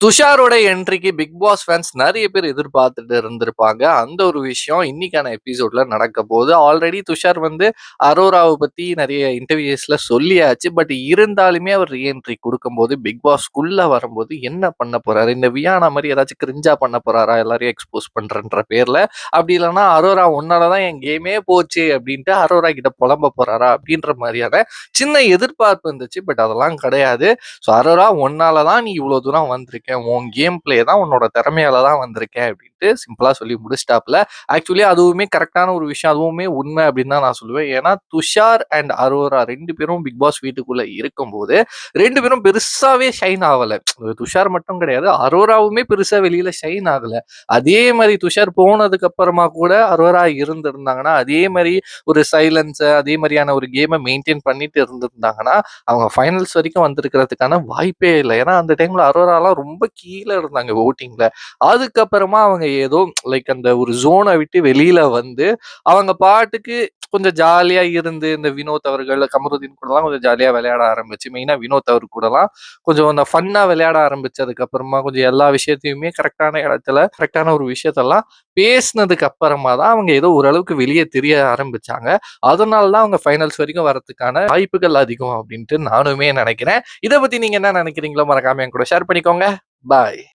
துஷாரோட என்ட்ரிக்கு big pass fans நெறைய பேர் எதிர்பார்த்துட்டு இருந்திருப்பாங்க. அந்த ஒரு விஷயம் இன்னைக்கான எபிசோட்ல நடக்க போகுது. ஆல்ரெடி துஷார் வந்து அரோராவ பத்தி நெறைய இன்டர்வியூஸ்ல சொல்லியாச்சு. பட் இருந்தாலுமே அவர் ரீஎன்ட்ரி குடுக்கும்போது, பிக் பாஸ்க்குள்ள வரும்போது என்ன பண்ண போறாரு? இந்த வியானா மாரி ஏதாச்சும் கிரிஞ்சா பண்ண போறாரா? எல்லாரையும் எக்ஸ்போஸ் பண்றேன்ற பேர்ல. அப்படி இல்லன்னா அரோரா உன்னால தான் என் கேமே போச்சு அப்படின்ட்டு அரோரா கிட்ட புலம்ப போறாரா? அப்படின்ற மாரியான சின்ன எதிர்பார்ப்பு இருந்துச்சு. பட் அதெல்லாம் கிடையாது. ஸோ அரோரா உன்னால தான் நீ இவ்வளோ தூரம் வந்திருக்க. உன் கேம் பிளே தான் உன்னோட திறமையால தான் வந்திருக்கேன் அப்படின்ட்டு சிம்பிளா சொல்லி முடிச்சிட்டாப்ல. ஆக்சுவலி அதுவுமே கரெக்டான ஒரு விஷயம். அதுவுமே உண்மை அப்படின்னு தான் நான் சொல்லுவேன். ஏன்னா துஷார் அண்ட் அரோரா 2 பேரும் பிக் பாஸ் வீட்டுக்குள்ள இருக்கும்போது 2 பேரும் பெருசாவே ஷைன் ஆகல. துஷார் மட்டும் கிடையாது, அரோராவுமே பெருசா வெளியில ஷைன் ஆகல. அதே மாதிரி துஷார் போனதுக்கு அப்புறமா கூட அரோரா இருந்திருந்தாங்கன்னா, அதே மாதிரி ஒரு சைலன்ஸ் அதே மாதிரியான ஒரு கேமை மெயின்டைன் பண்ணிட்டு இருந்திருந்தாங்கன்னா அவங்க ஃபைனல்ஸ் வரைக்கும் வந்திருக்கிறதுக்கான வாய்ப்பே இல்லை. ஏன்னா அந்த டைம்ல அரோராலாம் ரொம்ப கீழே இருந்தாங்க ஓட்டிங்ல. அதுக்கப்புறமா அவங்க ஏதோ லைக் அந்த ஒரு ஜோனை விட்டு வெளியில வந்து அவங்க பாட்டுக்கு கொஞ்சம் ஜாலியா இருந்து இந்த வினோத் அவர்கள் கமருதீன் கூடலாம் கொஞ்சம் ஜாலியா விளையாட ஆரம்பிச்சு, மெயினா வினோத் அவர் கூடலாம் கொஞ்சம் அந்த ஃபன்னா விளையாட ஆரம்பிச்சதுக்கு அப்புறமா கொஞ்சம் எல்லா விஷயத்தையுமே கரெக்டான இடத்துல கரெக்டான ஒரு விஷயத்தெல்லாம் பேசினதுக்கு அப்புறமா தான் அவங்க ஏதோ ஓரளவுக்கு வெளியே தெரிய ஆரம்பிச்சாங்க. அதனால தான் அவங்க ஃபைனல்ஸ் வரைக்கும் வரதுக்கான வாய்ப்புகள் அதிகம் அப்படின்ட்டு நானுமே நினைக்கிறேன். இதை பத்தி நீங்க என்ன நினைக்கிறீங்களோ மறக்காம என் கூட ஷேர் பண்ணிக்கோங்க. பாய்.